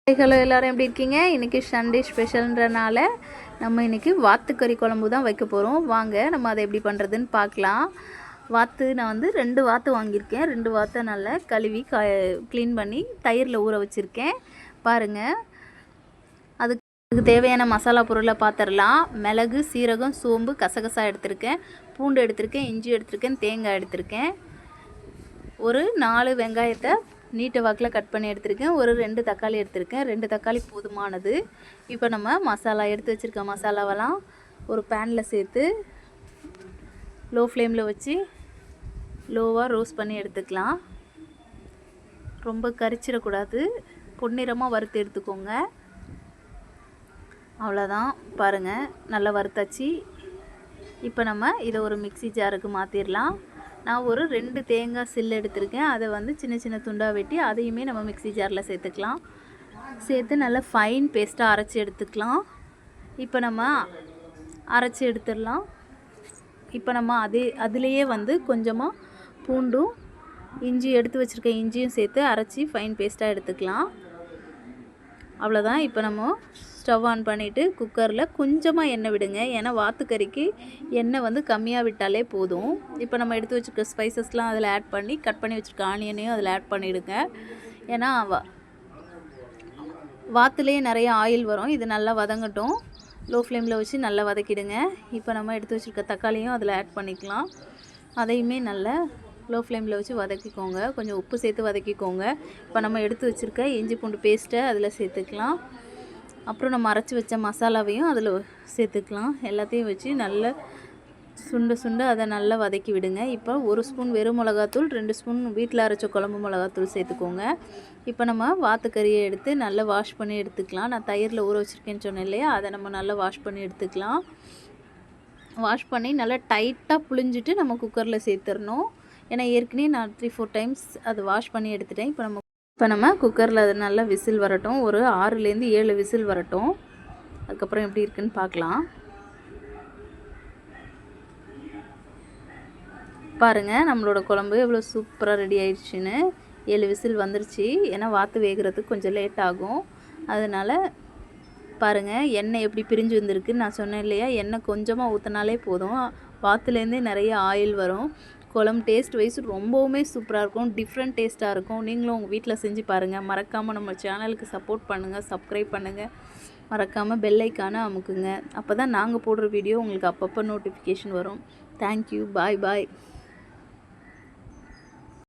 Hello எல்லோரும் எப்படி இருக்கீங்க? இன்றைக்கி சண்டே ஸ்பெஷல்ன்றனால நம்ம இன்றைக்கி வாத்துக்கறி குழம்பு தான் வைக்க போகிறோம். வாங்க நம்ம அதை எப்படி பண்ணுறதுன்னு பார்க்கலாம். வாத்து நான் வந்து 2 வாத்து வாங்கியிருக்கேன். 2 வாத்தை நல்லா கழுவி க்ளீன் பண்ணி தயிரில் ஊற வச்சுருக்கேன். பாருங்கள், அதுக்கு தேவையான மசாலா பொருளை பார்த்துடலாம். மிளகு, சீரகம், சோம்பு, கசகசா எடுத்திருக்கேன், பூண்டு எடுத்திருக்கேன், இஞ்சி எடுத்திருக்கேன், தேங்காய் எடுத்திருக்கேன், ஒரு 4 வெங்காயத்தை நீட்டை வாக்கில் கட் பண்ணி எடுத்திருக்கேன், ஒரு 2 தக்காளி எடுத்திருக்கேன். 2 தக்காளி போதுமானது. இப்போ நம்ம மசாலா எடுத்து வச்சுருக்க மசாலாவெல்லாம் ஒரு பேனில் சேர்த்து லோ ஃப்ளேமில் வச்சு லோவாக ரோஸ்ட் பண்ணி எடுத்துக்கலாம். ரொம்ப கரிச்சிடக்கூடாது, பொன்னிறமாக வறுத்து எடுத்துக்கோங்க. அவ்வளோதான், பாருங்கள், நல்லா வறுத்தாச்சு. இப்போ நம்ம இதை ஒரு மிக்ஸி ஜாருக்கு மாற்றிடலாம். நான் ஒரு 2 தேங்காய் சில்லு எடுத்திருக்கேன். அதை வந்து சின்ன சின்ன துண்டாக வெட்டி அதையுமே நம்ம மிக்ஸி ஜாரில் சேர்த்துக்கலாம். சேர்த்து நல்லா ஃபைன் பேஸ்ட்டாக அரைச்சி எடுத்துக்கலாம். இப்போ நம்ம அரைச்சி எடுத்துடலாம். இப்போ நம்ம அதுலேயே வந்து கொஞ்சமாக பூண்டும் இஞ்சி எடுத்து வச்சுருக்க இஞ்சியும் சேர்த்து அரைச்சி ஃபைன் பேஸ்ட்டாக எடுத்துக்கலாம். அவ்வளோதான். இப்போ நம்ம ஸ்டவ் ஆன் பண்ணிவிட்டு குக்கரில் கொஞ்சமாக எண்ணெய் விடுங்க. ஏன்னா வாத்துக்கறிக்கு எண்ணெய் வந்து கம்மியாக விட்டாலே போதும். இப்போ நம்ம எடுத்து வச்சுருக்க ஸ்பைசஸ்லாம் அதில் ஆட் பண்ணி கட் பண்ணி வச்சுருக்க ஆனியனையும் அதில் ஆட் பண்ணிவிடுங்க. ஏன்னா வாத்துலேயே நிறைய ஆயில் வரும். இது நல்லா வதங்கட்டும். லோ ஃப்ளேமில் வச்சு நல்லா வதக்கிடுங்க. இப்போ நம்ம எடுத்து வச்சுருக்க தக்காளியும் அதில் ஆட் பண்ணிக்கலாம். அதையுமே நல்லா லோ ஃப்ளேமில் வச்சு வதக்கிக்கோங்க. கொஞ்சம் உப்பு சேர்த்து வதக்கிக்கோங்க. இப்போ நம்ம எடுத்து வச்சுருக்க இஞ்சி பூண்டு பேஸ்ட்டை அதில் சேர்த்துக்கலாம். அப்புறம் நம்ம அரைச்சி வச்ச மசாலாவையும் அதில் சேர்த்துக்கலாம். எல்லாத்தையும் வச்சு நல்லா சுண்டு அதை நல்லா வதக்கி விடுங்க. இப்போ 1 ஸ்பூன் வெறும் மிளகாத்தூள், 2 ஸ்பூன் வீட்டில் அரைச்ச குழம்பு மிளகாத்தூள் சேர்த்துக்கோங்க. இப்போ நம்ம வாத்துக்கறியை எடுத்து நல்லா வாஷ் பண்ணி எடுத்துக்கலாம். நான் தயிரில் ஊற வச்சுருக்கேன்னு சொன்னேன் இல்லையா, அதை நம்ம நல்லா வாஷ் பண்ணி எடுத்துக்கலாம். வாஷ் பண்ணி நல்லா டைட்டாக புழிஞ்சிட்டு நம்ம குக்கரில் சேர்த்துடணும். ஏன்னா ஏற்கனவே நான் 3-4 டைம்ஸ் அதை வாஷ் பண்ணி எடுத்துட்டேன். இப்போ நம்ம குக்கரில் அது நல்லா விசில் வரட்டும். ஒரு 6லேருந்து 7 விசில் வரட்டும். அதுக்கப்புறம் எப்படி இருக்குன்னு பார்க்கலாம். பாருங்கள், நம்மளோட குழம்பு எவ்வளோ சூப்பராக ரெடி ஆயிடுச்சுன்னு. 7 விசில் வந்துருச்சு. ஏன்னா வாத்து வேகிறதுக்கு கொஞ்சம் லேட் ஆகும். அதனால் பாருங்கள், எண்ணெய் எப்படி பிரிஞ்சு வந்திருக்குன்னு நான் சொன்னேன் இல்லையா, எண்ணெய் கொஞ்சமாக ஊற்றினாலே போதும். வாத்துலேருந்தே நிறைய ஆயில் வரும். குழம்பு டேஸ்ட் வைஸ் ரொம்பவுமே சூப்பராக இருக்கும். டிஃப்ரெண்ட் டேஸ்ட்டாக இருக்கும். நீங்களும் உங்கள் வீட்டில் செஞ்சு பாருங்கள். மறக்காமல் நம்ம சேனலுக்கு சப்போர்ட் பண்ணுங்கள், சப்ஸ்கிரைப் பண்ணுங்கள். மறக்காமல் பெல் ஐக்கானை அமுக்குங்க. அப்போ தான் நாங்கள் போடுற வீடியோ உங்களுக்கு அப்பப்போ நோட்டிஃபிகேஷன் வரும். தேங்க்யூ. பாய்.